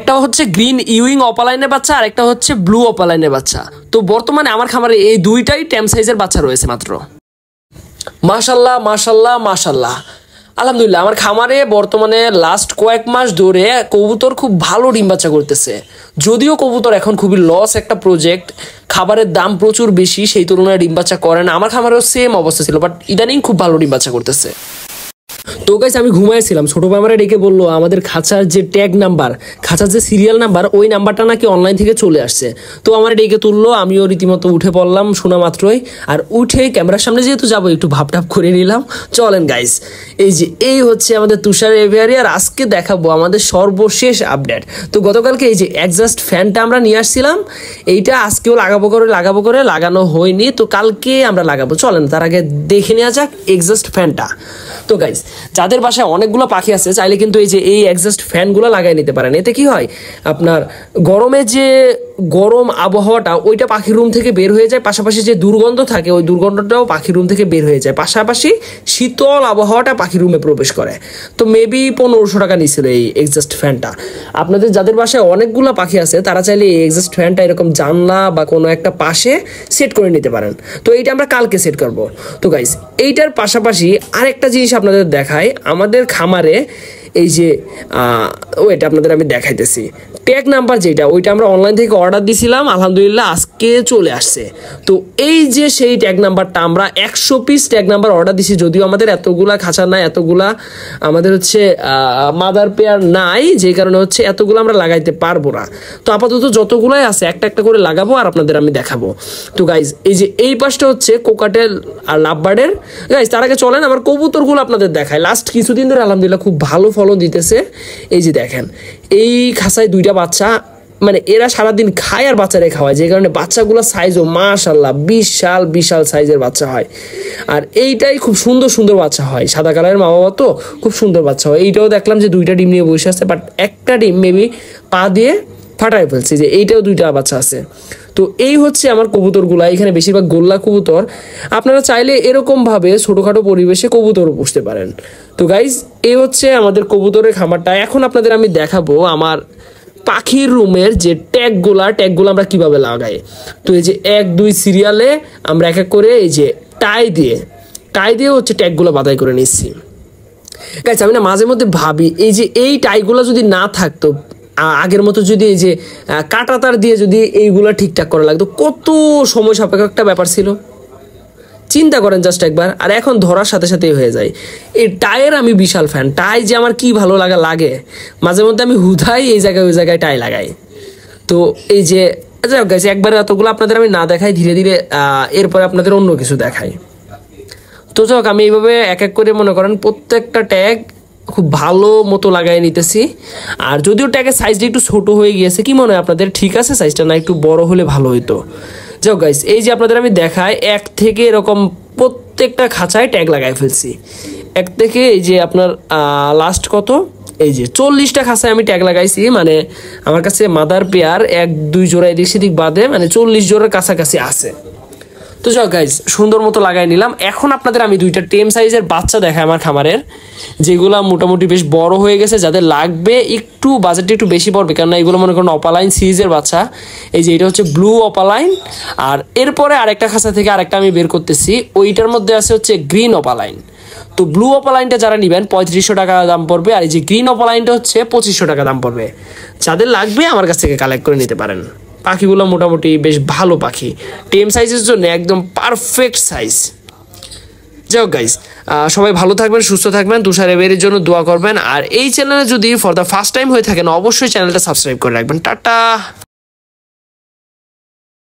একটা হচ্ছে green Ewing অপালাইনের বাচ্চা আর একটা হচ্ছে ব্লু অপালাইনের বাচ্চা। তো বর্তমানে আমার খামারে এই দুইটাই টেম সাইজের বাচ্চা রয়েছে মাত্র। মাশাল্লাহ মাশাল্লাহ মাশাল্লাহ, আলহামদুলিল্লাহ আমার খামারে বর্তমানে লাস্ট কয়েক মাস ধরে কবুতর খুব ভালো ডিম বাচ্চা করতেছে। যদিও কবুতর এখন খুবই লস একটা প্রজেক্ট, খাবারের দাম প্রচুর বেশি, সেই তুলনায় ডিম বাচ্চা করে না। আমার খামারেও সেম অবস্থা ছিল, বাট ইদানিং খুব ভালো ডিম বাচ্চা করতেছে। তো গাইস আমি ঘুমাইছিলাম, ছোট ভাই আমারে ডেকে বললো আমাদের খাঁচার যে ট্যাগ নাম্বার, খাঁচার যে সিরিয়াল নাম্বার, ওই নাম্বারটা নাকি অনলাইন থেকে চলে আসছে। তো আমার ডেকে তুললো, আমিও রীতিমতো উঠে পড়লাম শোনা মাত্রই। আর উঠে ক্যামেরার সামনে যেহেতু যাবো একটু ভাবটাপ করে নিলাম। চলেন গাইস, এই হচ্ছে আমাদের তুষার এভিয়ারি, আর আজকে দেখাবো আমাদের সর্বশেষ আপডেট। তো গতকালকে এই যে এক্সস্ট ফ্যানটা আমরা নিয়ে আসছিলাম, এইটা আজকেও লাগাবো করে লাগানো হয়নি, তো কালকে আমরা লাগাবো। চলেন তার আগে দেখে নেওয়া যাক এক্সস্ট ফ্যানটা। তো গাইস যাদের বাসায় অনেকগুলো পাখি আছে চাইলে কিন্তু এই এক্সস্ট ফ্যানগুলো লাগাই নিতে পারেন। এতে কি হয়, আপনার গরমে যে গরম আবহাওয়াটা ওইটা পাখির রুম থেকে বের হয়ে যায়, পাশাপাশি যে দুর্গন্ধ থাকে ওই দুর্গন্ধটাও পাখির রুম থেকে বের হয়ে যায়, পাশাপাশি শীতল আবহাওয়াটা পাখির রুমে প্রবেশ করে। তো মেবি 1500 টাকা নিয়েছিল এই এক্সস্ট ফ্যানটা। আপনাদের যাদের বাসায় অনেকগুলো পাখি আছে তারা চাইলে এই এক্সস্ট ফ্যানটা এরকম জানলা বা কোনো একটা পাশে সেট করে নিতে পারেন। তো এইটা আমরা কালকে সেট করব। তো গাইস এইটার পাশাপাশি আরেকটা জিনিস আপনাদের দেখাই, আমাদের খামারে এই যে ওইটা আপনাদের আমি দেখাইতেছি, ট্যাগ নাম্বার যেটা, ওইটা আমরা অনলাইন থেকে অর্ডার দিয়েছিলাম, আলহামদুলিল্লাহ আজকে চলে আসছে। তো এই যে সেই ট্যাগ নাম্বারটা আমরা 100 পিস ট্যাগ নাম্বার অর্ডার দিছি। যদিও আমাদের এতগুলা খাঁচা নাই, এতগুলা আমাদের হচ্ছে মাদার পেয়ার নাই, যে কারণে হচ্ছে এতগুলো আমরা লাগাইতে পারবো না। তো আপাতত যতগুলাই আছে একটা একটা করে লাগাবো আর আপনাদের আমি দেখাবো। তো গাইজ এই পাশটা হচ্ছে কোকাটেল আর লাভবার্ডের। গাইজ তার আগে চলেন আমার কবুতরগুলো আপনাদের দেখায়। লাস্ট কিছুদিন ধরে আলহামদুলিল্লাহ খুব ভালো ফলন দিতেছে। এই যে দেখেন, এই খাঁচায় 2টা বাচ্চা, মানে এরা সারাদিন খায় আর বাচ্চারাই খাওয়ায়, যে কারণে বাচ্চাগুলো সাইজও মাশাআল্লাহ বিশাল সাইজের বাচ্চা হয়। আর এইটাই খুব সুন্দর বাচ্চা হয়, সাদা কালারের মা বাবা তো খুব সুন্দর বাচ্চা হয়। এইটাও দেখলাম যে 2টা ডিম নিয়ে বসে আছে, বাট একটা ডিম মেবি পা দিয়ে ফাটাই ফেলছে, যে এইটাও 2টা বাচ্চা আছে। তো এই হচ্ছে আমার কবুতরগুলা, এখানে বেশিরভাগ গোল্লা কবুতর। আপনারা চাইলে এরকমভাবে ছোটোখাটো পরিবেশে কবুতরও পুষতে পারেন। তো গাইজ এই হচ্ছে আমাদের কবুতরের খামারটা। এখন আপনাদের আমি দেখাবো আমার পাখির রুমের যে ট্যাগগুলো আমরা কিভাবে লাগাই। তো এই যে 1-2 সিরিয়ালে আমরা এক এক করে এই যে টাই দিয়ে হচ্ছে ট্যাগগুলো বাধাই করে নিচ্ছি। গাইজ আমি না মাঝে মধ্যে ভাবি, এই টাইগুলো যদি না থাকতো, আগের মতো যদি এই যে কাঁটাতার দিয়ে যদি এইগুলা ঠিকঠাক করা লাগতো, কত সময় সাপেক্ষ একটা ব্যাপার ছিল, চিন্তা করেন জাস্ট একবার। আর এখন ধরার সাথে সাথেই হয়ে যায়। এই টাইয়ের আমি বিশাল ফ্যান, টাই যে আমার কি ভালো লাগে, মাঝে মধ্যে আমি হুদাই এই জায়গায় ওই জায়গায় টাই লাগাই। তো এই যে যাই হোক গাইছে, একবারে এতগুলো আপনাদের আমি না দেখাই, ধীরে ধীরে এরপরে আপনাদের অন্য কিছু দেখাই। তো যাই হোক আমি এইভাবে এক এক করে মনে করেন প্রত্যেকটা ট্যাগ খুব ভালো মতো লাগাই নিতেছি। আর যদিও ট্যাগের সাইজটা একটু ছোট হয়ে গিয়েছে, কি মনে হয় আপনাদের, ঠিক আছে সাইজটা না একটু বড় হলে ভালো হইতো? যাও গাইস এই যে আপনাদের আমি দেখাই, এক থেকে এরকম প্রত্যেকটা খাঁচায় ট্যাগ লাগাই ফেলছি। এক থেকে এই যে আপনার লাস্ট কত, এই যে 40টা খাঁচায় আমি ট্যাগ লাগাইছি। মানে আমার কাছে মাদার পেয়ার 1-2 জোড়া এদিক সেদিক বাদে মানে 40 জোড়ার কাছাকাছি আছে। তো যাও গাইজ সুন্দর মতো লাগাই নিলাম। এখন আপনাদের আমি 2টা টেম সাইজের বাচ্চা দেখাই আমার খামারের, যেগুলো মোটামুটি বেশ বড় হয়ে গেছে, যাদের লাগবে একটু বাজেটটা একটু বেশি পড়বে, কেননা এগুলো মনে করেন অপালাইন সিরিজের বাচ্চা। এই যে এটা হচ্ছে ব্লু অপালাইন, আর এরপরে আরেকটা খাঁচা থেকে আরেকটা আমি বের করতেছি, ওইটার মধ্যে আছে হচ্ছে গ্রিন অপালাইন। তো ব্লু অপালাইনটা যারা নেবেন 3500 টাকা দাম পড়বে, আর এই যে গ্রিন অপালাইনটা হচ্ছে 2500 টাকা দাম পড়বে। যাদের লাগবে আমার কাছ থেকে কালেক্ট করে নিতে পারেন। পাখিগুলো মোটামুটি বেশ ভালো পাখি, টেম সাইজের জন্য একদম পারফেক্ট সাইজ। যাই হোক গাইজ সবাই ভালো থাকবেন, সুস্থ থাকবেন, তুষার এভিয়ারির জন্য দোয়া করবেন। আর এই চ্যানেলে যদি ফর দ্য ফার্স্ট টাইম হয়ে থাকেন অবশ্যই চ্যানেলটা সাবস্ক্রাইব করে রাখবেন। টাটা।